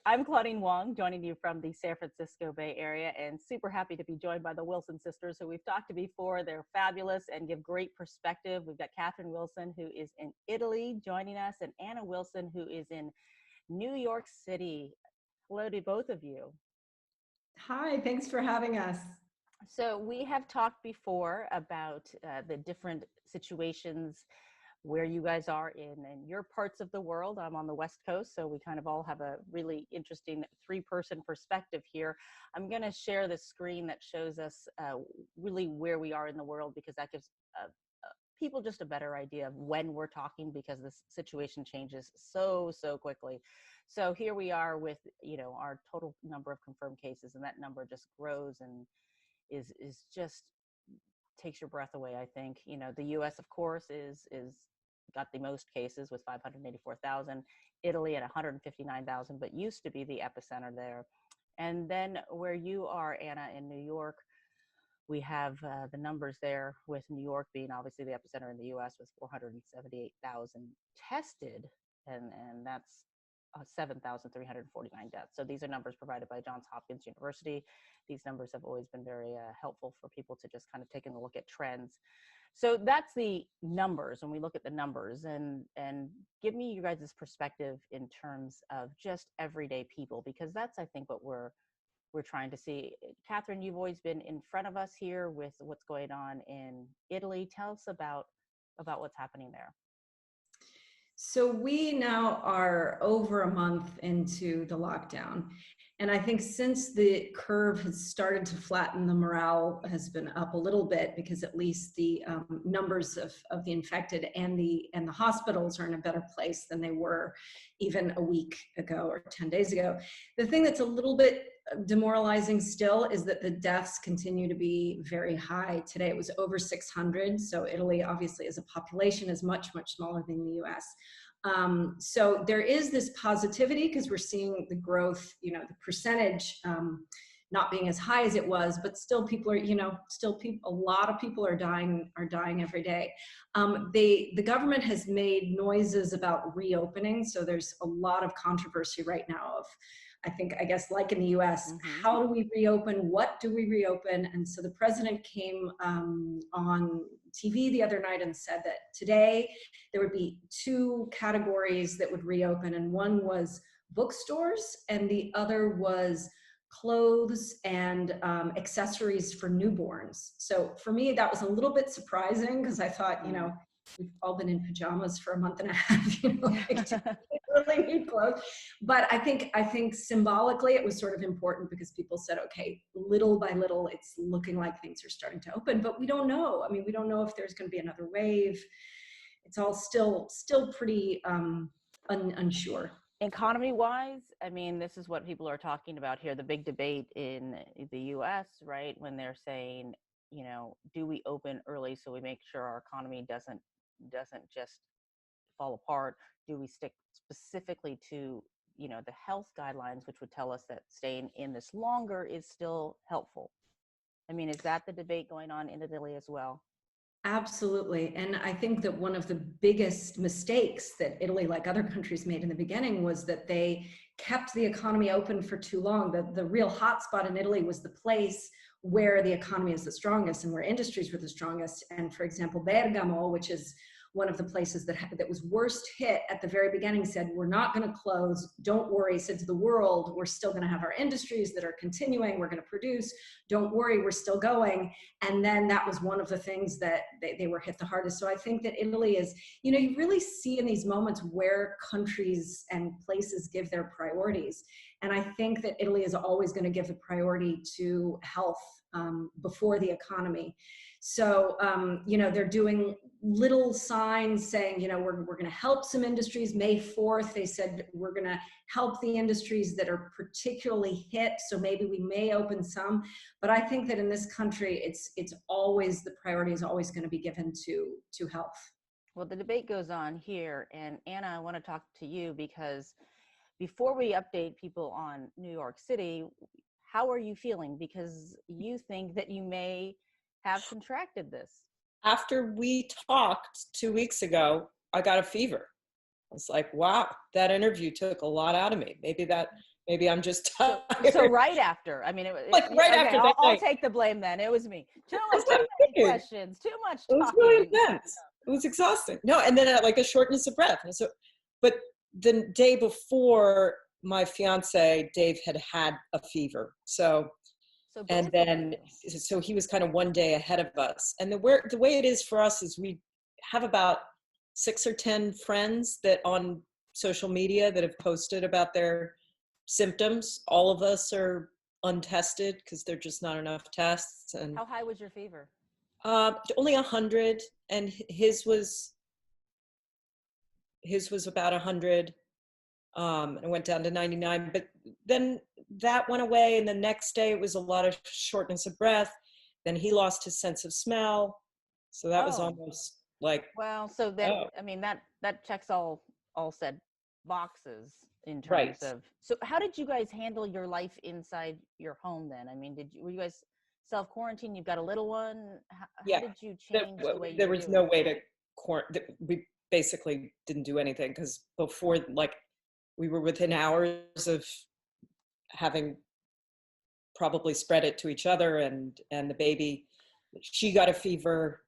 I'm Claudine Wong, joining you from the San Francisco Bay Area, and super happy to be joined by the Wilson sisters, who we've talked to before. They're fabulous and give great perspective. We've got Catherine Wilson, who is in Italy, joining us, and Anna Wilson, who is in New York City. Hello to both of you. Hi, thanks for having us. So we have talked before about the different situations where you guys are in your parts of the world. I'm on the West Coast, so we kind of all have a really interesting three-person perspective here. I'm going to share the screen that shows us really where we are in the world, because that gives people just a better idea of when we're talking, because this situation changes so quickly. So here we are with, our total number of confirmed cases, and that number just grows and is just takes your breath away. I think, the US, of course, is got the most cases with 584,000, Italy at 159,000, but used to be the epicenter there. And then where you are, Anna, in New York, we have the numbers there, with New York being obviously the epicenter in the US with 478,000 tested, and that's 7,349 deaths. So these are numbers provided by Johns Hopkins University. These numbers have always been very helpful for people to just kind of take a look at trends. So that's the numbers, when we look at the numbers, and give me you guys' perspective in terms of just everyday people, because that's, I think, what we're trying to see. Catherine, you've always been in front of us here with what's going on in Italy. Tell us about what's happening there. So we now are over a month into the lockdown. And I think since the curve has started to flatten, the morale has been up a little bit, because at least the numbers of the infected and the hospitals are in a better place than they were even a week ago or 10 days ago. The thing that's a little bit demoralizing still is that the deaths continue to be very high. Today it was over 600. So Italy, obviously, as a population, is much smaller than the US. So there is this positivity, because we're seeing the growth, the percentage not being as high as it was, but still people are, a lot of people are dying every day. The government has made noises about reopening. So there's a lot of controversy right now of, I guess, like in the US, how do we reopen? What do we reopen? And so the president came on TV the other night and said that today there would be two categories that would reopen. And one was bookstores, and the other was clothes and accessories for newborns. So for me, that was a little bit surprising, because I thought, we've all been in pajamas for a month and a half, really need clothes. But I think symbolically it was sort of important, because people said, okay, little by little, it's looking like things are starting to open, but we don't know. I mean, we don't know if there's going to be another wave. It's all still pretty unsure. Economy-wise, I mean, this is what people are talking about here, the big debate in the US, right? When they're saying, do we open early so we make sure our economy doesn't just fall apart? Do we stick specifically to, the health guidelines, which would tell us that staying in this longer is still helpful? I mean, is that the debate going on in Italy as well? Absolutely. And I think that one of the biggest mistakes that Italy, like other countries, made in the beginning was that they kept the economy open for too long. The real hotspot in Italy was the place where the economy is the strongest and where industries were the strongest. And for example, Bergamo, which is one of the places that was worst hit at the very beginning, said, we're not going to close. Don't worry. Said to the world, we're still going to have our industries that are continuing. We're going to produce. Don't worry. We're still going. And then that was one of the things that they were hit the hardest. So I think that Italy is, you really see in these moments where countries and places give their priorities. And I think that Italy is always going to give the priority to health before the economy. So, they're doing little signs saying, we're going to help some industries. May 4th, they said, we're going to help the industries that are particularly hit. So maybe we may open some. But I think that in this country, it's always, the priority is always going to be given to health. Well, the debate goes on here. And Anna, I want to talk to you, because before we update people on New York City, how are you feeling? Because you think that you may have contracted this. After we talked 2 weeks ago, I got a fever. I was like, wow, that interview took a lot out of me. Maybe that Maybe I'm just So, tired. so right after, I mean, Like right okay, after that I'll night. take the blame then. It was me. Too That's what I'm many thinking. questions, too much It was talking. really intense. It was exhausting. No, and then like a shortness of breath. And so, but the day before, my fiance Dave had a fever. So, So both and of then you. so he was kind of one day ahead of us. And the way it is for us is we have about 6 or 10 friends that on social media that have posted about their symptoms. All of us are untested because there are just not enough tests. And How high was your fever? only 100, and his was about 100, and went down to 99. But then that went away, and the next day it was a lot of shortness of breath. Then he lost his sense of smell, so that was Oh. almost like, Well, so then, oh, I mean, that checks all said boxes in terms right. of, so how did you guys handle your life inside your home then? I mean, were you guys self-quarantine? You've got a little one. How Yeah, did you change the way you there were was doing no it? way to we basically didn't do anything because before, like, we were within hours of having probably spread it to each other, and the baby, she got a fever.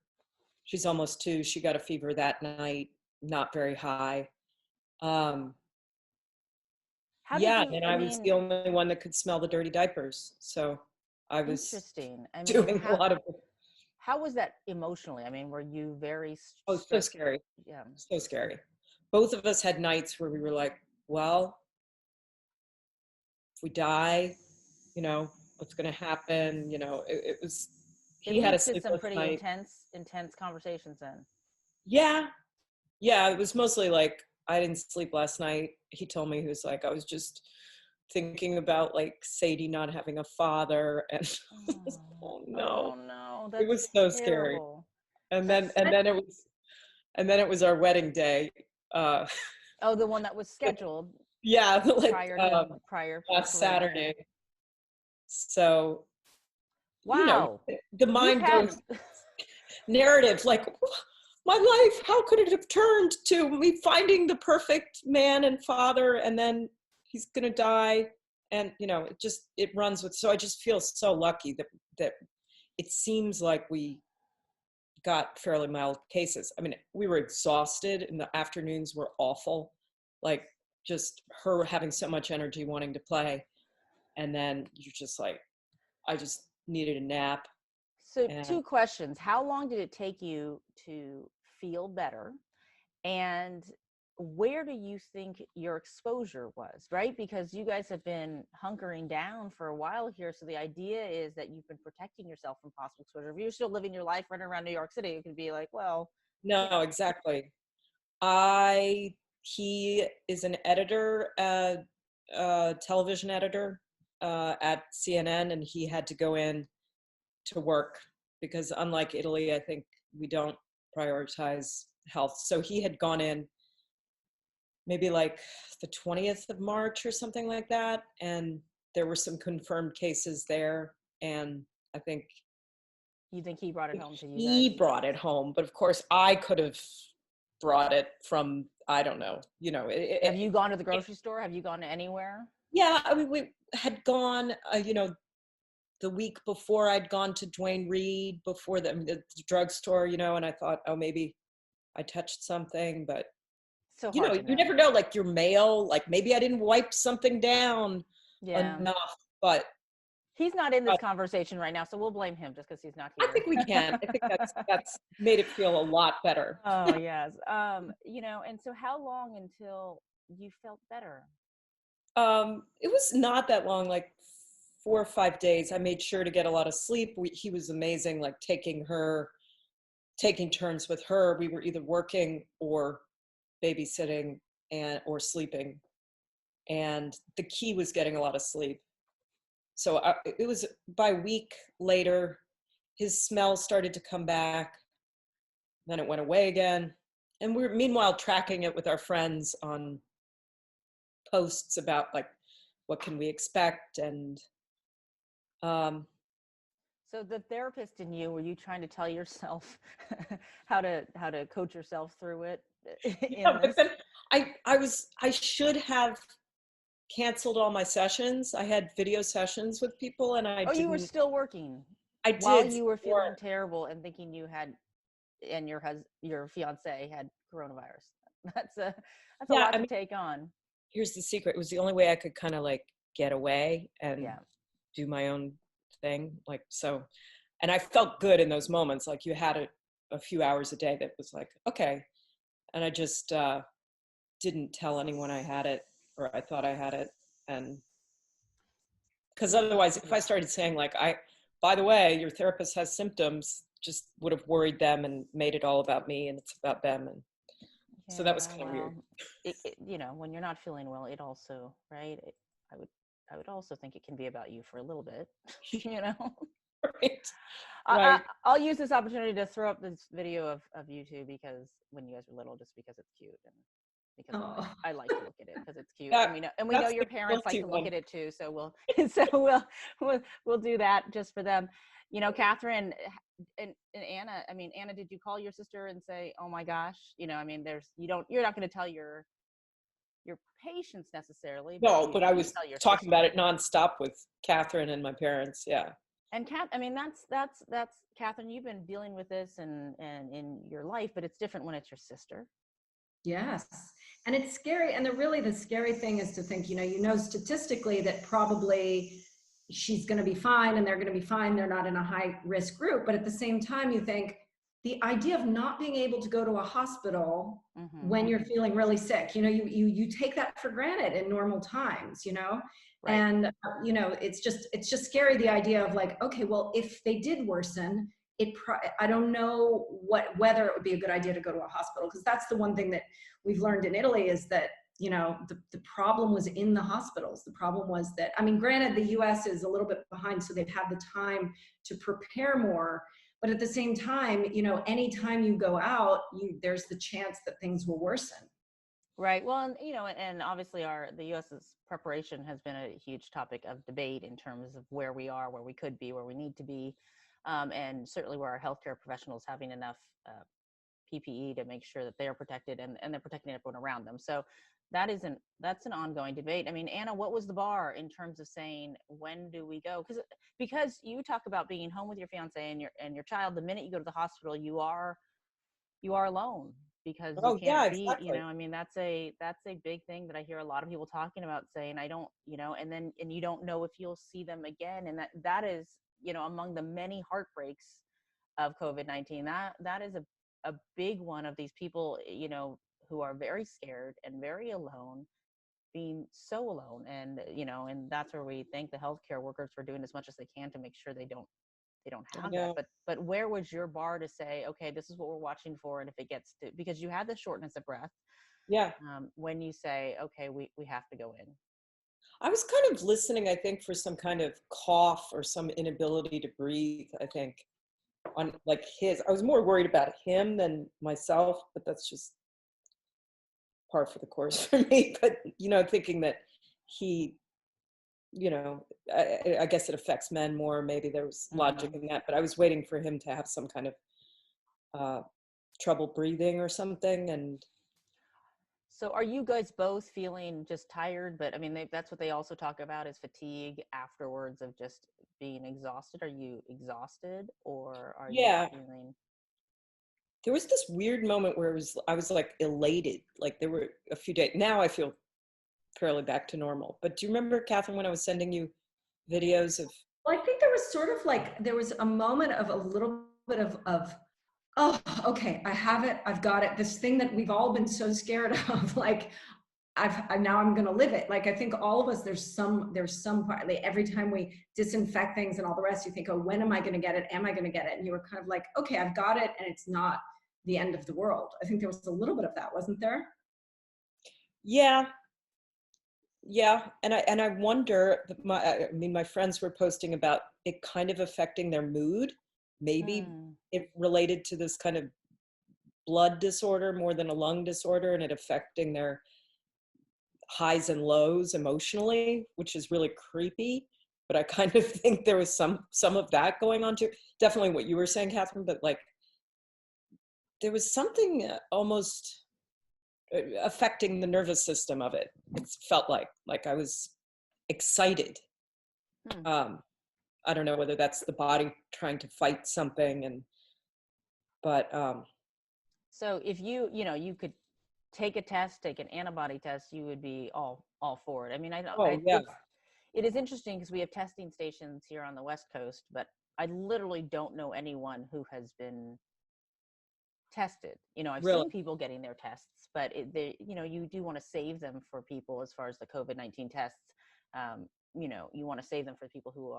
She's almost 2. She got a fever that night, not very high. um How did yeah, you, and I I was the mean, only one that could smell the dirty diapers, so I was interesting. I mean, doing a lot of, how was that emotionally? I mean, were you very oh, so stressed? scary, Yeah. so scary. Both of us had nights where we were like, well, if we die, you know, what's going to happen? It was, It he had a leads to some sleepless pretty night. intense conversations then. Yeah, yeah, it was mostly like, I didn't sleep last night. He told me, he was like, I was just thinking about like Sadie not having a father, and oh no, Oh no, it that's was so scary. terrible. And then That's it was our wedding day. uh oh, the one that was scheduled yeah, like prior to prior last before the wedding. Saturday. So, Wow, the you've mind had goes narrative like, my life, how could it have turned to me finding the perfect man and father, and then he's gonna die. And it runs with, so I just feel so lucky that it seems like we got fairly mild cases. I mean, we were exhausted, and the afternoons were awful, like just her having so much energy wanting to play, and then you're just like, I just needed a nap. so And two questions. How long did it take you to feel better? And where do you think your exposure was, right? Because you guys have been hunkering down for a while here. So the idea is that you've been protecting yourself from possible exposure. If you're still living your life running around New York City, it could be like, well, you no, know, exactly. He is an editor, television editor, at CNN, and he had to go in to work because, unlike Italy, I think we don't prioritize health. So he had gone in maybe like the 20th of March or something like that, and there were some confirmed cases there, and I think you think he brought it home to you guys? he brought it home, but of course I could have brought it from, I don't know, Have you gone to the grocery store? Have you gone to anywhere? yeah, I mean, we had gone, the week before, I'd gone to Dwayne Reed before the drugstore, and I thought, oh, maybe I touched something, but So hard to you know. never know, like your mail, like maybe I didn't wipe something down Yeah. enough, but He's not in this conversation right now, so we'll blame him just because he's not I here. think we can. I think that's made it feel a lot better. Oh, yes. And so how long until you felt better? It was not that long, like 4 or 5 days. I made sure to get a lot of sleep. He was amazing, like taking turns with her. We were either working or babysitting or sleeping. And the key was getting a lot of sleep. So it was by a week later, his smell started to come back. Then it went away again. And we were meanwhile tracking it with our friends on posts about like, what can we expect? And So the therapist in you, were you trying to tell yourself how to coach yourself through it in but this? then I should have canceled all my sessions. I had video sessions with people, and Oh, you were still working I while did you were feeling terrible and thinking you had, and your fiance had coronavirus. That's a yeah. lot I to mean, take on. here's the secret. It was the only way I could kind of like get away and Yeah. do my own thing. Like, so, and I felt good in those moments. Like you had a few hours a day that was like, okay. And I just didn't tell anyone I had it, or I thought I had it. And because otherwise, if I started saying like, by the way, your therapist has symptoms, just would have worried them and made it all about me, and it's about them. And so that was kind of weird. You know, when you're not feeling well, it also, right? I would also think it can be about you for a little bit, you know? Right. Right. I'll use this opportunity to throw up this video of you two, because when you guys were little, just because it's cute, and because I like to look at it because it's cute, and we know your parents like to look at it too. So we'll do that just for them. You know, Catherine and Anna. I mean, Anna, did you call your sister and say, "Oh my gosh"? You know, I mean, you're not going to tell your patients necessarily. But I was talking about it nonstop with Catherine and my parents. Yeah. And I mean, that's Catherine, you've been dealing with this and in your life, but it's different when it's your sister. Yes. And it's scary. And the scary thing is to think, you know, statistically that probably she's going to be fine and they're going to be fine. They're not in a high risk group. But at the same time, you think the idea of not being able to go to a hospital when you're feeling really sick, you know, you take that for granted in normal times, you know? Right. And, you know, it's just scary. The idea of like, okay, well, if they did worsen, I don't know whether it would be a good idea to go to a hospital, because that's the one thing that we've learned in Italy is that, you know, the problem was in the hospitals. The problem was that, I mean, granted, the US is a little bit behind, so they've had the time to prepare more. But at the same time, you know, anytime you go out, there's the chance that things will worsen. Right. Well, and, you know, and obviously the US's preparation has been a huge topic of debate in terms of where we are, where we could be, where we need to be. And certainly where our healthcare professionals having enough PPE to make sure that they're protected and they're protecting everyone around them. So that's an ongoing debate. I mean, Anna, what was the bar in terms of saying, when do we go? Because you talk about being home with your fiance and your child. The minute you go to the hospital, you are alone, because you can't be, exactly. You know, I mean, that's a big thing that I hear a lot of people talking about, saying, I don't, you know, and you don't know if you'll see them again. And that is, you know, among the many heartbreaks of COVID-19, that is a big one, of these people, you know, who are very scared and very alone, being so alone. And, you know, and that's where we thank the healthcare workers for doing as much as they can to make sure they don't have that. But where was your bar to say, okay, this is what we're watching for, and if it gets to, because you had the shortness of breath, when you say, okay, we have to go in? I was kind of listening, I think, for some kind of cough or some inability to breathe, I think, on like I was more worried about him than myself, but that's just par for the course for me. But, you know, thinking that he, you know, I guess it affects men more. Maybe there was logic in that, but I was waiting for him to have some kind of trouble breathing or something. And so are you guys both feeling just tired? But I mean, that's what they also talk about, is fatigue afterwards of just being exhausted. Are you exhausted, or are you feeling? There was this weird moment where I was like elated. Like there were a few days. Now I feel fairly back to normal. But do you remember, Catherine, when I was sending you videos of? Well, I think there was sort of like, there was a moment of a little bit of oh, okay, I have it, I've got it. This thing that we've all been so scared of, like, now I'm going to live it. Like, I think all of us, there's some part, like every time we disinfect things and all the rest, you think, oh, when am I going to get it? Am I going to get it? And you were kind of like, okay, I've got it. And it's not the end of the world. I think there was a little bit of that, wasn't there? Yeah. And I wonder, my friends were posting about it kind of affecting their mood. Maybe it related to this kind of blood disorder more than a lung disorder, and it affecting their highs and lows emotionally, which is really creepy. But I kind of think there was some of that going on too. Definitely what you were saying, Catherine, but like there was something almost affecting the nervous system of it. It's felt like I was excited. I don't know whether that's the body trying to fight something, but so if you could take a test, take an antibody test, you would be all for it. I mean, yeah, it is interesting because we have testing stations here on the West Coast, but I literally don't know anyone who has been tested. I've really. seen people getting their tests, but you do want to save them for people as far as the COVID-19 tests. You want to save them for people who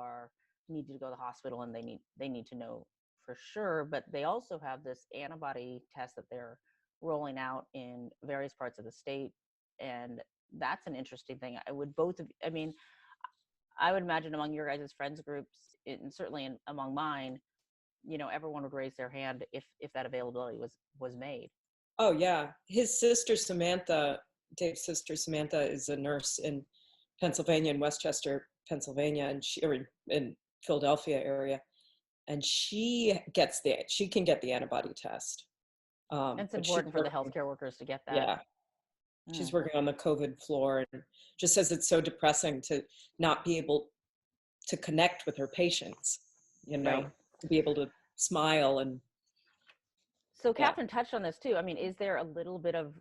need to go to the hospital and they need to know for sure. But they also have this antibody test that they're rolling out in various parts of the state, and that's an interesting thing. I would imagine among your guys' friends groups, and certainly among mine, everyone would raise their hand if that availability was made. Oh yeah, his sister Samantha, Dave's sister Samantha, is a nurse in Pennsylvania, in Westchester, Pennsylvania, and in Philadelphia area, and she can get the antibody test. It's important for the healthcare workers to get that. Yeah, she's working on the COVID floor, and just says it's so depressing to not be able to connect with her patients. Right. To be able to smile and. So Catherine touched on this too. I mean, is there a little bit of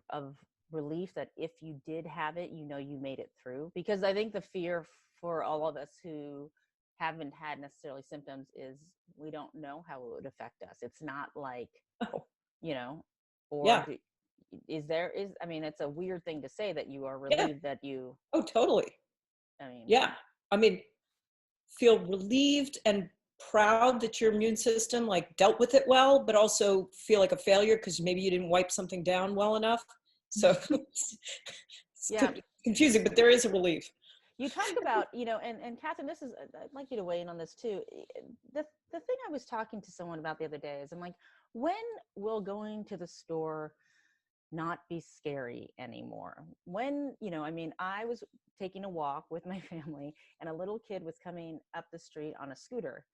relief that if you did have it, you made it through? Because I think the fear for all of us who haven't had necessarily symptoms is we don't know how it would affect us. It's not like, I mean, it's a weird thing to say that you are relieved that you. Oh, totally. I mean, feel relieved and proud that your immune system dealt with it well, but also feel like a failure because maybe you didn't wipe something down well enough. So it's confusing, but there is a relief. You talk about, and Catherine, I'd like you to weigh in on this too. The thing I was talking to someone about the other day is I'm like, when will going to the store not be scary anymore? When, I was taking a walk with my family and a little kid was coming up the street on a scooter,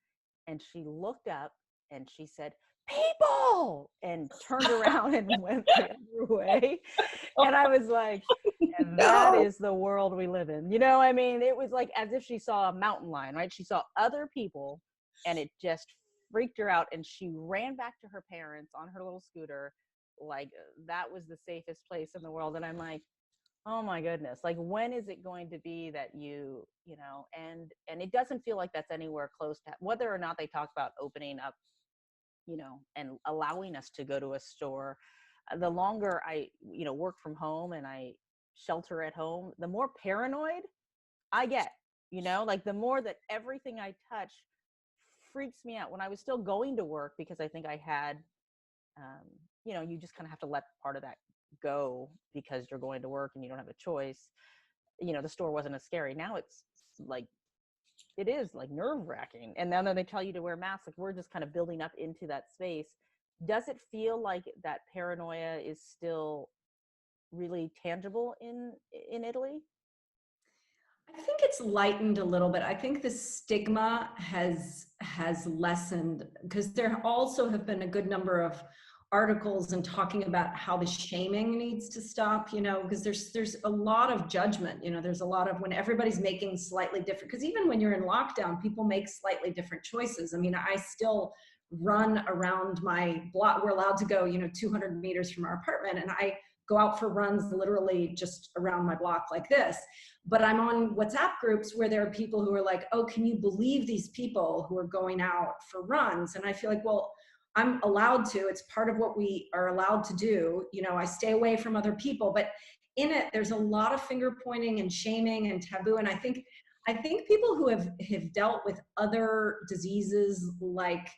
and she looked up and she said, "People," and turned around and went the other way. And I was like, and that is the world we live in. It was like as if she saw a mountain lion, right? She saw other people and it just freaked her out. And she ran back to her parents on her little scooter. Like that was the safest place in the world. And I'm like, oh my goodness, like when is it going to be that and it doesn't feel like that's anywhere close to whether or not they talk about opening up, and allowing us to go to a store. The longer I, work from home and I shelter at home, the more paranoid I get, like the more that everything I touch freaks me out. When I was still going to work, because I think I had, you just kind of have to let part of that go because you're going to work and you don't have a choice. The store wasn't as scary. Now it's like, it is like nerve-wracking. And then they tell you to wear masks. Like we're just kind of building up into that space. Does it feel like that paranoia is still really tangible in Italy? I think it's lightened a little bit. I think the stigma has lessened because there also have been a good number of articles and talking about how the shaming needs to stop, because there's a lot of judgment, there's a lot of when everybody's making slightly different, because even when you're in lockdown, people make slightly different choices. I mean, I still run around my block. We're allowed to go, 200 meters from our apartment, and I go out for runs literally just around my block like this. But I'm on WhatsApp groups where there are people who are like, oh, can you believe these people who are going out for runs? And I feel like, well, I'm allowed to. It's part of what we are allowed to do. I stay away from other people, but in it, there's a lot of finger pointing and shaming and taboo. And I think people who have dealt with other diseases like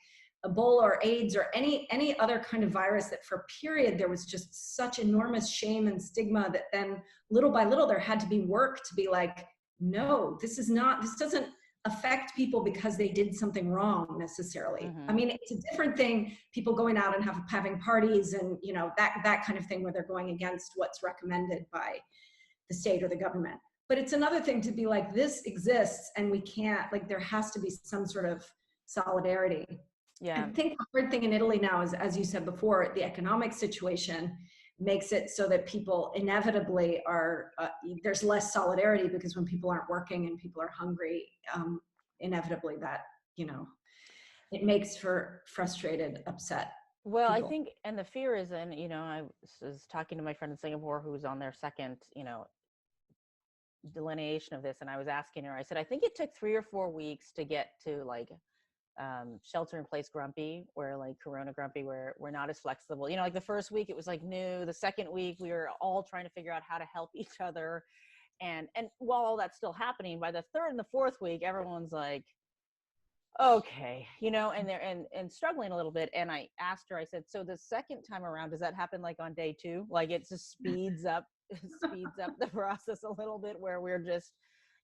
Ebola or AIDS or any other kind of virus that for a period there was just such enormous shame and stigma that then little by little there had to be work to be like, no, this doesn't affect people because they did something wrong necessarily. Mm-hmm. I mean, it's a different thing, people going out and having parties and that kind of thing where they're going against what's recommended by the state or the government. But it's another thing to be like, this exists and we can't, like, there has to be some sort of solidarity. Yeah. I think the hard thing in Italy now is, as you said before, the economic situation. makes it so that people inevitably are, there's less solidarity, because when people aren't working and people are hungry, inevitably that, it makes for frustrated, upset Well, I people. think, and the fear is, and I was talking to my friend in Singapore who was on their second, delineation of this, and I was asking her, I said, I think it took 3 or 4 weeks to get to like shelter in place grumpy, where like Corona grumpy, where we're not as flexible. Like the first week it was like new. The second week we were all trying to figure out how to help each other, and while all that's still happening, by the third and the fourth week, everyone's like, okay, and they're and struggling a little bit. And I asked her, I said, so the second time around, does that happen like on day 2? Like it just speeds up the process a little bit, where we're just,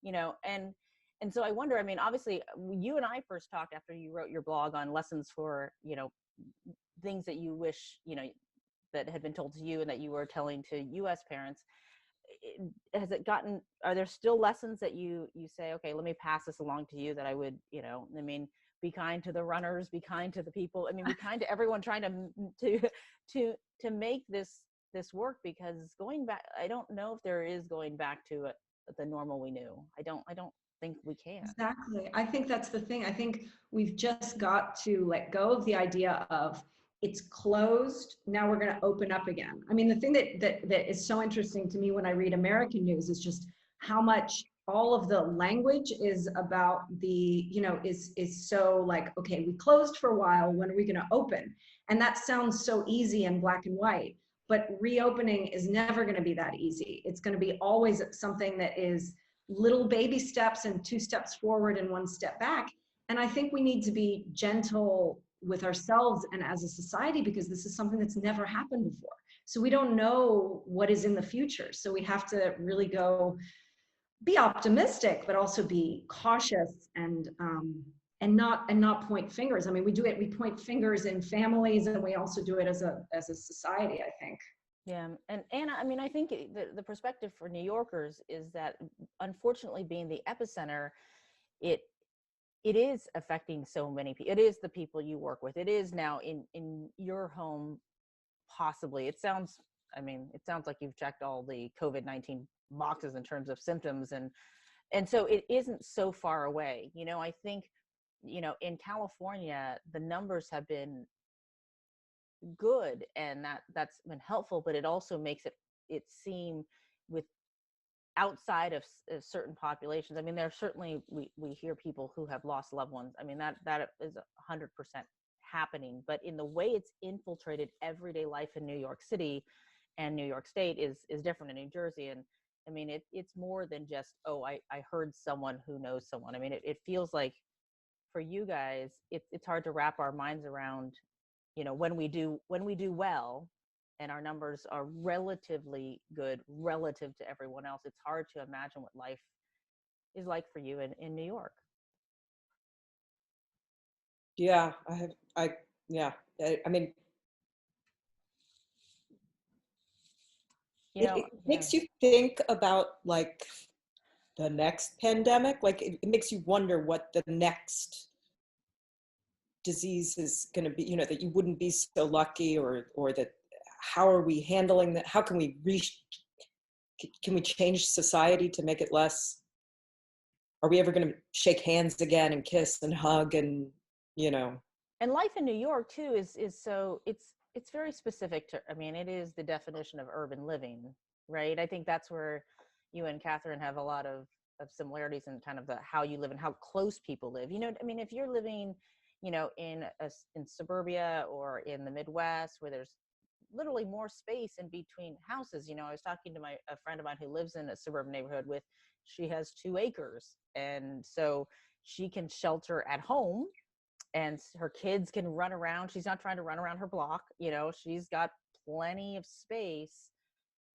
and so I wonder, I mean, obviously you and I first talked after you wrote your blog on lessons for, things that you wish, that had been told to you and that you were telling to US parents. Are there still lessons that you say, okay, let me pass this along to you, that I would, I mean, be kind to the runners, be kind to the people, I mean, be kind to everyone trying to make this work, because going back, I don't know if there is going back to the normal we knew. I don't think we can. Exactly. I think that's the thing. I think we've just got to let go of the idea of it's closed, now we're going to open up again. I mean, the thing that is so interesting to me when I read American news is just how much all of the language is about the, is so like, okay, we closed for a while, when are we going to open? And that sounds so easy and black and white, but reopening is never going to be that easy. It's going to be always something that is little baby steps, and 2 steps forward and 1 step back. And I think we need to be gentle with ourselves and as a society, because this is something that's never happened before. So we don't know what is in the future. So we have to really be optimistic, but also be cautious, and not point fingers. I mean, we point fingers in families, and we also do it as a society, I think. Yeah. And Anna, I mean, I think the perspective for New Yorkers is that, unfortunately, being the epicenter, it is affecting so many people. It is the people you work with. It is now in your home, possibly. It sounds like you've checked all the COVID-19 boxes in terms of symptoms. And so it isn't so far away. I think, in California, the numbers have been good, and that's been helpful, but it also makes it seem, with outside of certain populations, I mean, there are certainly, we hear people who have lost loved ones. I mean, that is 100% happening, but in the way it's infiltrated everyday life in New York City and New York State is different in New Jersey. And I mean, it's more than just, oh, I heard someone who knows someone. I mean, it feels like, for you guys, it's hard to wrap our minds around, when we do well and our numbers are relatively good relative to everyone else. It's hard to imagine what life is like for you in New York. Yeah, I mean, it makes you think about like the next pandemic. Like it makes you wonder what the next disease is going to be, that you wouldn't be so lucky, or that, how are we handling that? How can we can we change society to make it less? Are we ever going to shake hands again and kiss and hug and, And life in New York too is so, it's very specific to, I mean, it is the definition of urban living, right? I think that's where you and Catherine have a lot of similarities in kind of how you live and how close people live. I mean, if you're living, in suburbia or in the Midwest, where there's literally more space in between houses. I was talking to a friend of mine who lives in a suburban neighborhood she has 2 acres. And so she can shelter at home, and her kids can run around. She's not trying to run around her block. She's got plenty of space.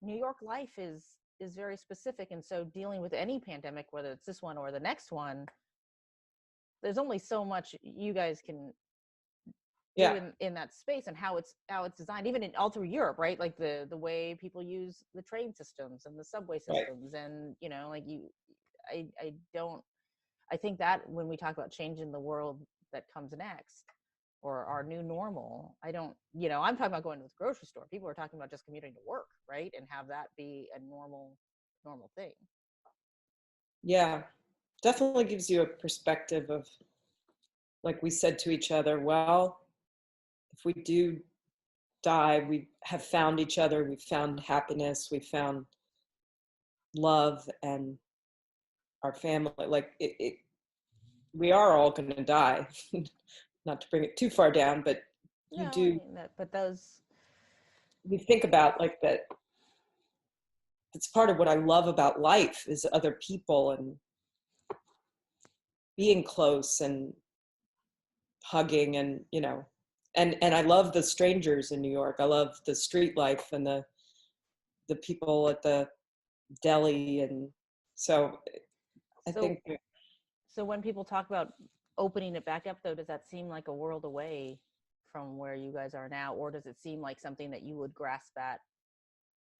New York life is very specific. And so dealing with any pandemic, whether it's this one or the next one, there's only so much you guys can do in that space, and how it's designed, even all through Europe, right? Like the way people use the train systems and the subway systems. Right. And I think that when we talk about changing the world that comes next, or our new normal. I don't, you know, I'm talking about going to the grocery store. People are talking about just commuting to work, right? And have that be a normal thing. Yeah, definitely gives you a perspective of, like we said to each other, well, if we do die, we have found each other, we've found happiness, we've found love and our family. Like we are all going to die. Not to bring it too far down, but you No, I do, mean that, but those, you think about like that. It's part of what I love about life is other people and being close and hugging and, you know, and I love the strangers in New York. I love the street life and the people at the deli. And so I so, think that, so when people talk about opening it back up though, does that seem like a world away from where you guys are now? Or does it seem like something that you would grasp at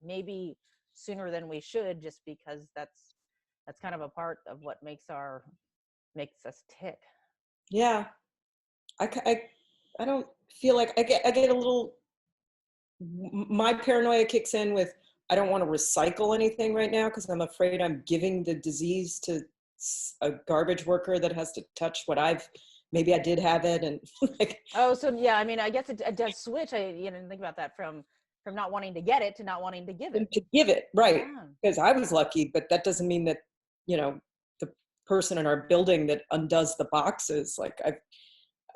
maybe sooner than we should, just because that's kind of a part of what makes us tick? yeah, I don't feel like I get a little, my paranoia kicks in with, I don't want to recycle anything right now because I'm afraid I'm giving the disease to a garbage worker that has to touch what maybe I did have it. And like, Oh, so yeah, I mean, I guess it does switch. I, you know, think about that from not wanting to get it to not wanting to give it. to give it, right. Yeah. Because I was lucky, but that doesn't mean that, you know, the person in our building that undoes the boxes, like I'm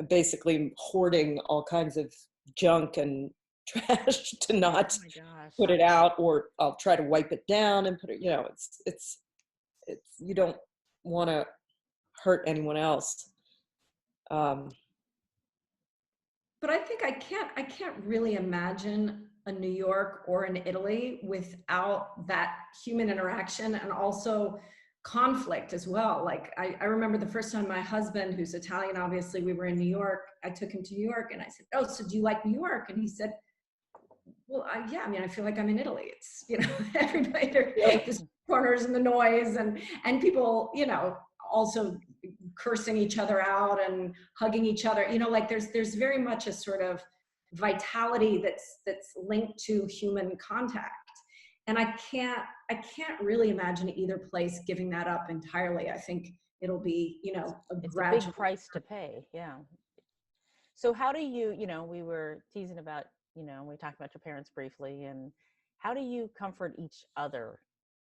basically hoarding all kinds of junk and trash to not Oh my gosh. put it out, or I'll try to wipe it down and put it, you know, it's you don't want to hurt anyone else. But I think I can't really imagine a New York or an Italy without that human interaction and also conflict as well. Like I remember the first time my husband, who's Italian, obviously, we were in New York. I took him to New York and I said, "Oh, so do you like New York?" And he said, "Well, yeah, I mean, I feel like I'm in Italy. It's, you know, everybody, there's corners and the noise and people, you know, also cursing each other out and hugging each other. You know, like there's very much a sort of vitality that's linked to human contact. And I can't really imagine either place giving that up entirely. I think it'll be, you know, It's a big price to pay. Yeah. So how do you, you know, we were teasing about, you know, we talked about your parents briefly, and how do you comfort each other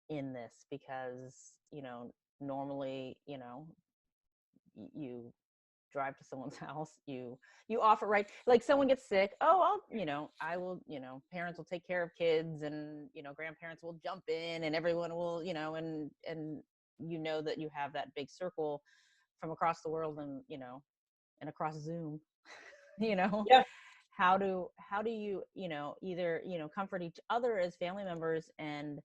in this? Because, you know, normally, you know, you drive to someone's house, you offer, right, like someone gets sick, oh, I'll, you know, I will, you know, parents will take care of kids, and, you know, grandparents will jump in, and everyone will, you know, and you know that you have that big circle from across the world, and, you know, and across Zoom, you know. Yeah. How do you, you know, either, you know, comfort each other as family members, and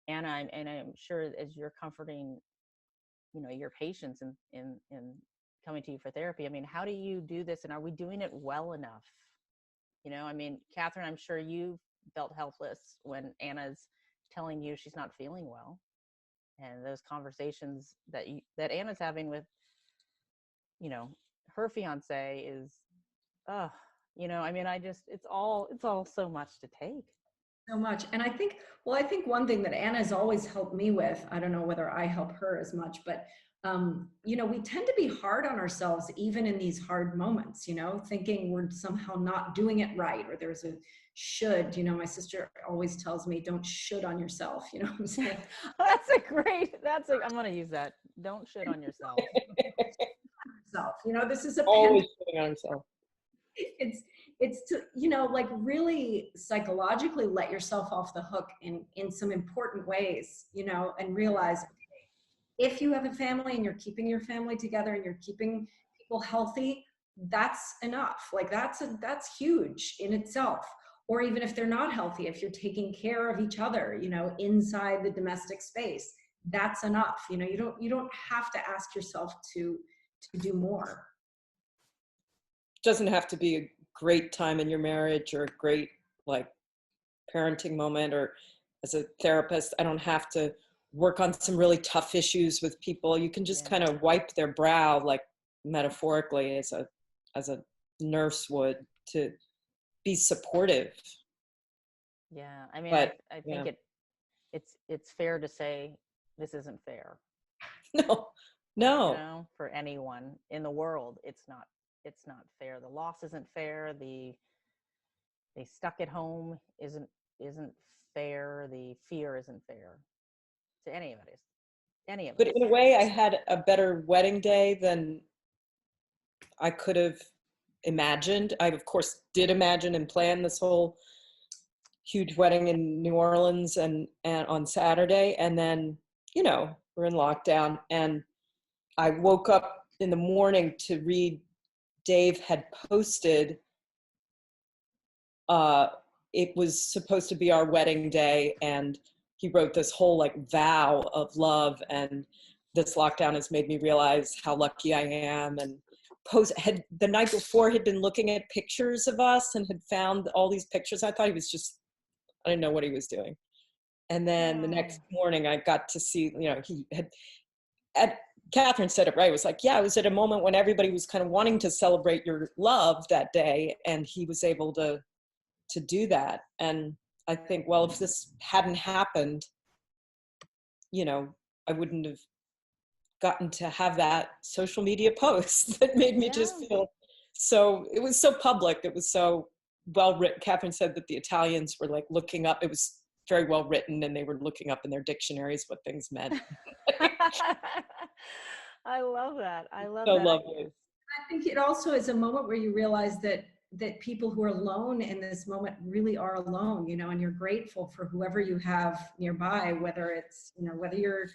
Anna, and I'm sure as you're comforting, you know, your patients in coming to you for therapy, I mean, how do you do this, and are we doing it well enough? You know, I mean, Catherine, I'm sure you felt helpless when Anna's telling you she's not feeling well, and those conversations that Anna's having with, you know, her fiance is, you know, I mean, it's all so much to take. so much. And I think, well, I think one thing that Anna has always helped me with, I don't know whether I help her as much, but you know, we tend to be hard on ourselves, even in these hard moments, you know, thinking we're somehow not doing it right, or there's a should, you know, my sister always tells me, don't should on yourself, you know what I'm saying? I'm going to use that. Don't shit on yourself. You know, this is a Always putting on himself. it's to, you know, like really psychologically let yourself off the hook in some important ways, you know, and realize, if you have a family and you're keeping your family together and you're keeping people healthy, that's enough. Like that's huge in itself. Or even if they're not healthy, if you're taking care of each other, you know, inside the domestic space, that's enough. You know, you don't have to ask yourself to do more. Doesn't have to be a great time in your marriage or a great like parenting moment, or as a therapist, I don't have to work on some really tough issues with people. You can just kind of wipe their brow, like metaphorically, as a nurse would, to be supportive. Yeah, I mean, But I think it's fair to say this isn't fair. no, You no. know, for anyone in the world, it's not fair. The loss isn't fair. They stuck at home isn't fair. The fear isn't fair to any of us. Any of But us. in a way, I had a better wedding day than I could have imagined. I, of course, did imagine and plan this whole huge wedding in New Orleans and on Saturday. And then, we're in lockdown. And I woke up in the morning to read Dave had posted, it was supposed to be our wedding day. And he wrote this whole like vow of love. And this lockdown has made me realize how lucky I am. And the night before had been looking at pictures of us and had found all these pictures. I thought he was just, I didn't know what he was doing. And then the next morning I got to see, he had, Catherine said it right. It was like, yeah, it was at a moment when everybody was kind of wanting to celebrate your love that day. And he was able to do that. And I think, well, if this hadn't happened, I wouldn't have gotten to have that social media post that made me just feel so, it was so public. It was so well written. Catherine said that the Italians were like looking up, it was very well written, and they were looking up in their dictionaries what things meant. I love that. I love so that. Lovely. I think it also is a moment where you realize that people who are alone in this moment really are alone, and you're grateful for whoever you have nearby, whether it's, whether you're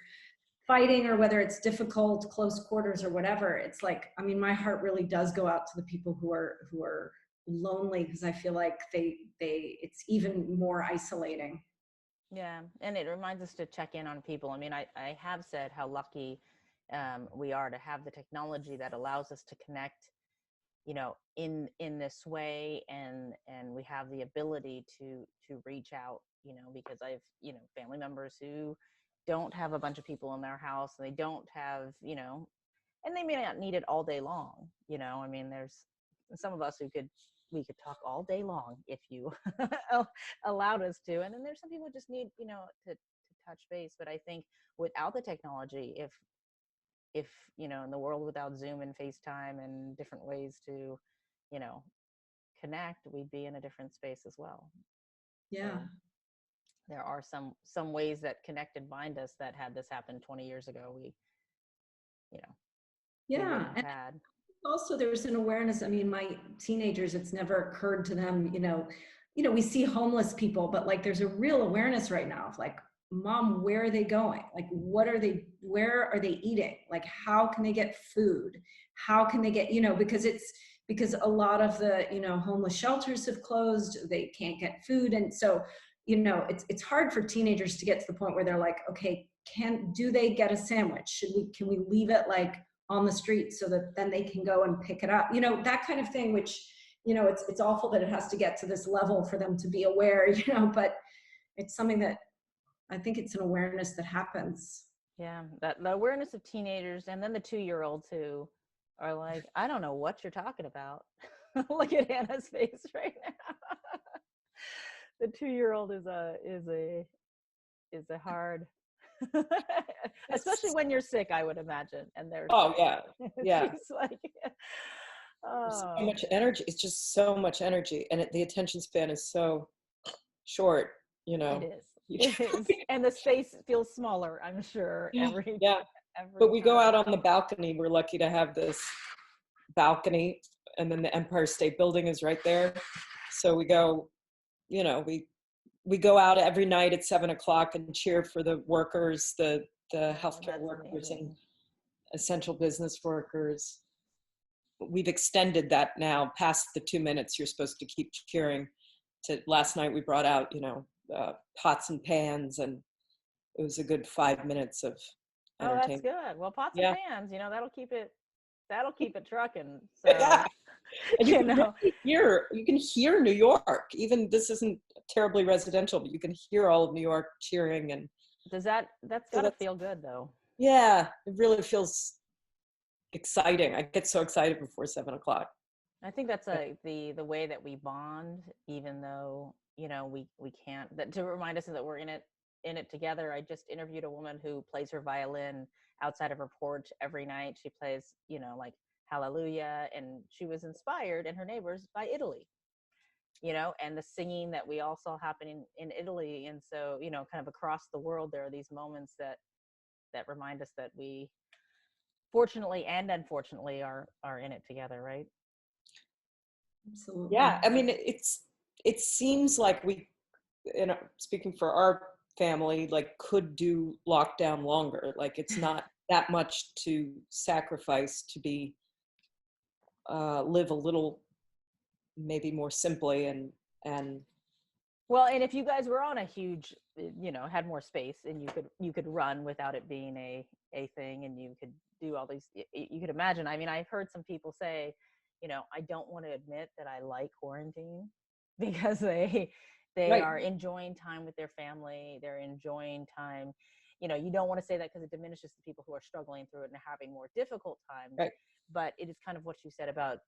fighting or whether it's difficult, close quarters or whatever. It's like, I mean, my heart really does go out to the people who are lonely, because I feel like it's even more isolating. Yeah, and it reminds us to check in on people. I mean, I have said how lucky we are to have the technology that allows us to connect, in this way, and we have the ability to reach out, because I've, family members who don't have a bunch of people in their house, and they don't have, and they may not need it all day long. I mean, there's some of us we could talk all day long if you allowed us to. And then there's some people who just need, to touch base. But I think without the technology, if, in the world without Zoom and FaceTime and different ways to, connect, we'd be in a different space as well. Yeah. So there are some ways that connect and bind us that had this happen 20 years ago, we Yeah. have had. Also, there's an awareness. I mean, my teenagers, it's never occurred to them, we see homeless people, but like there's a real awareness right now of like, Mom, where are they going? Like, where are they eating? Like, how can they get food? How can they get, because a lot of the, homeless shelters have closed, they can't get food. And so, it's hard for teenagers to get to the point where they're like, okay, do they get a sandwich? Can we leave it like on the street so that then they can go and pick it up, that kind of thing, which, it's awful that it has to get to this level for them to be aware, but it's something that I think it's an awareness that happens. Yeah, that the awareness of teenagers, and then the 2-year-olds who are like, I don't know what you're talking about. Look at Hannah's face right now. The 2-year-old is a hard, especially when you're sick, I would imagine. And there's she's like, so much energy. It's just so much energy, and the attention span is so short. It is. It is. And the space feels smaller, I'm sure. Every but we time. go out on the balcony. We're lucky to have this balcony, and then the Empire State Building is right there. So we go, we go out every night at 7:00 and cheer for the workers, the healthcare workers and essential business workers. We've extended that now past the 2 minutes you're supposed to keep cheering. To last night we brought out, pots and pans, and it was a good 5 minutes of entertainment. Oh, that's good. Well, pots and pans, that'll keep it trucking. So and you can hear New York. Even this isn't terribly residential, but you can hear all of New York cheering. And that's gotta feel good though. Yeah, it really feels exciting. I get so excited before 7:00. I think that's the way that we bond, even though, we can't, that to remind us that we're in it together. I just interviewed a woman who plays her violin outside of her porch every night. She plays, like Hallelujah, and she was inspired, and her neighbors, by Italy, and the singing that we all saw happening in Italy. And so, kind of across the world, there are these moments that remind us that we, fortunately and unfortunately, are in it together, right? Absolutely. Yeah, I mean, it seems like we, speaking for our family, like could do lockdown longer. Like it's not that much to sacrifice to be live a little, maybe more simply, and Well, and if you guys were on a huge, had more space, and you could run without it being a thing, and you could do all these, you could imagine. I mean, I've heard some people say, I don't want to admit that I like quarantine because they right, are enjoying time with their family. They're enjoying time. You don't want to say that because it diminishes the people who are struggling through it and having more difficult times. right. But it is kind of what you said about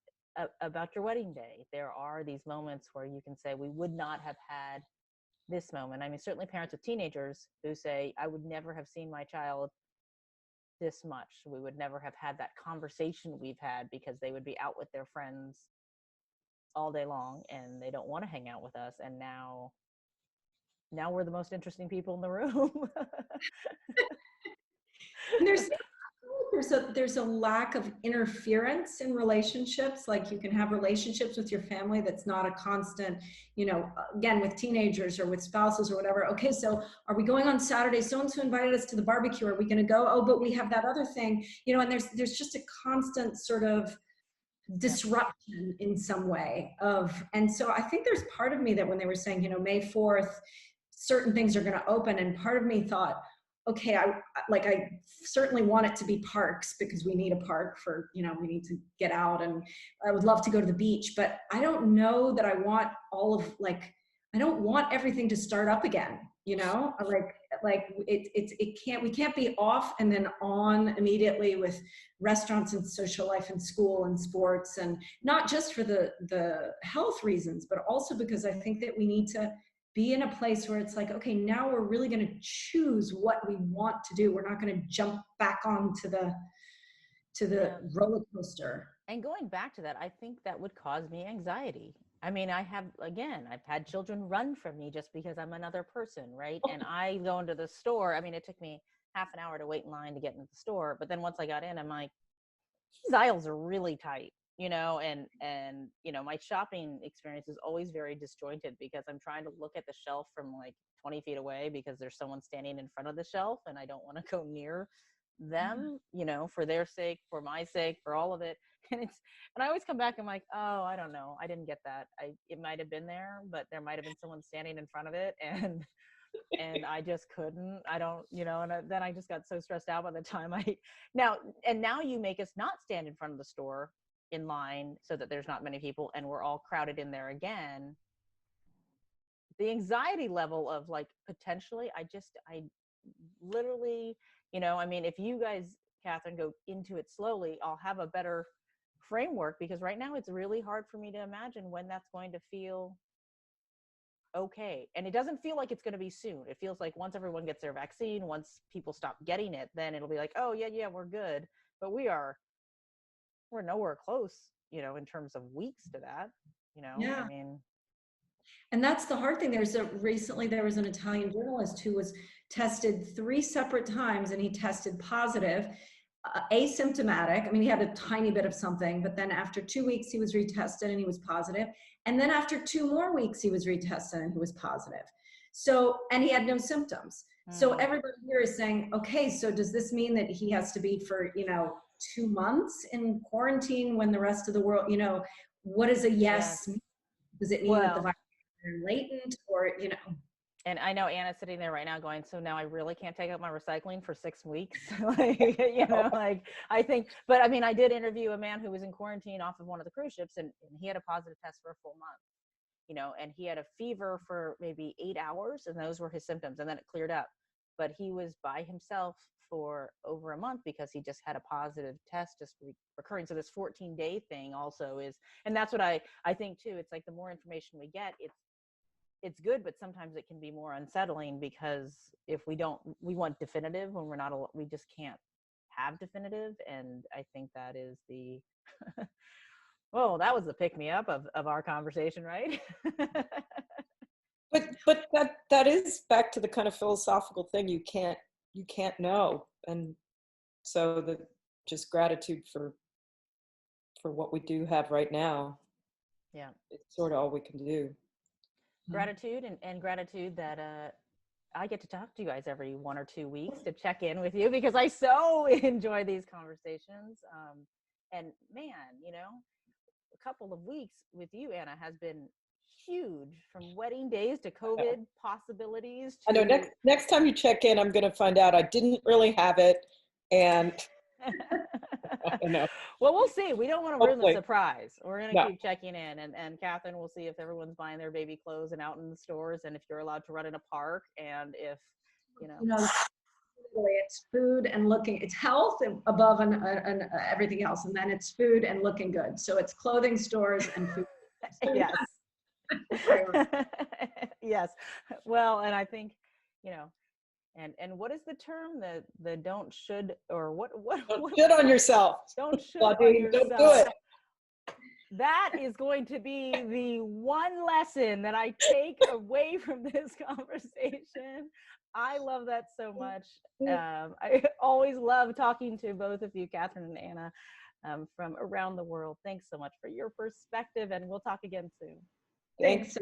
your wedding day. There are these moments where you can say, we would not have had this moment. I mean, certainly parents with teenagers who say, I would never have seen my child this much. We would never have had that conversation we've had, because they would be out with their friends all day long and they don't want to hang out with us. And now we're the most interesting people in the room. And there's a lack of interference in relationships. Like you can have relationships with your family that's not a constant, again, with teenagers or with spouses or whatever. Okay, so are we going on Saturday? So-and-so invited us to the barbecue. Are we going to go? Oh, but we have that other thing, and there's just a constant sort of disruption in some way and so I think there's part of me that when they were saying, May 4th, certain things are going to open, and part of me thought, okay, I certainly want it to be parks, because we need a park for, we need to get out, and I would love to go to the beach, but I don't know that I want I don't want everything to start up again, we can't be off and then on immediately with restaurants and social life and school and sports, and not just for the health reasons, but also because I think that we need to be in a place where it's like, okay, now we're really going to choose what we want to do. We're not going to jump back onto the roller coaster. And going back to that, I think that would cause me anxiety. I mean, I've had children run from me just because I'm another person, right? And I go into the store. I mean, it took me half an hour to wait in line to get into the store. But then once I got in, I'm like, these aisles are really tight, and my shopping experience is always very disjointed, because I'm trying to look at the shelf from like 20 feet away, because there's someone standing in front of the shelf and I don't want to go near them, for their sake, for my sake, for all of it. And I always come back, I'm like, oh, I don't know, I didn't get that. It might have been there, but there might have been someone standing in front of it, and I just couldn't. I don't, and then I just got so stressed out by the time now you make us not stand in front of the store in line so that there's not many people and we're all crowded in there again. The anxiety level of like, potentially, I literally, I mean, if you guys, Catherine, go into it slowly, I'll have a better framework, because right now it's really hard for me to imagine when that's going to feel okay. And it doesn't feel like it's going to be soon. It feels like once everyone gets their vaccine, once people stop getting it, then it'll be like, oh yeah, we're good. But we're nowhere close, in terms of weeks to that, Yeah. I mean. And that's the hard thing. Recently there was an Italian journalist who was tested 3 separate times, and he tested positive, asymptomatic. I mean, he had a tiny bit of something, but then after 2 weeks he was retested and he was positive. And then after 2 more weeks he was retested and he was positive. So, and he had no symptoms. So everybody here is saying, okay, so does this mean that he has to be for, 2 months in quarantine when the rest of the world, what is a yes? Does it mean that the virus is latent, or, And I know Anna's sitting there right now going, so now I really can't take out my recycling for 6 weeks. I think, but I mean, I did interview a man who was in quarantine off of one of the cruise ships, and he had a positive test for a full month, and he had a fever for maybe 8 hours, and those were his symptoms, and then it cleared up. but he was by himself for over a month because he just had a positive test just recurring. So this 14-day thing also is, and that's what I think too. It's like the more information we get, it's good, but sometimes it can be more unsettling, because if we want definitive when we're not, we just can't have definitive. And I think that is the, oh, that was the pick me up of our conversation, right? But that is back to the kind of philosophical thing. You can't know. And so the just gratitude for what we do have right now. Yeah. It's sort of all we can do. Gratitude and gratitude that I get to talk to you guys every 1 or 2 weeks to check in with you, because I so enjoy these conversations. And man, a couple of weeks with you, Anna, has been huge, from wedding days to COVID possibilities. I know next time you check in, I'm going to find out I didn't really have it. And I don't know. Well, we'll see. We don't want to ruin the Hopefully. surprise. We're going to keep checking in. And Catherine will see if everyone's buying their baby clothes and out in the stores, and if you're allowed to run in a park, and if, it's food and it's health and above and everything else. And then it's food and looking good. So it's clothing stores and food. Yes. Yes. Well, and I think, and what is the term? The don't should, or what Don't should on yourself. Don't should Claudine, on yourself. Don't do it. That is going to be the one lesson that I take away from this conversation. I love that so much. I always love talking to both of you, Catherine and Anna, from around the world. Thanks so much for your perspective, and we'll talk again soon. Thanks.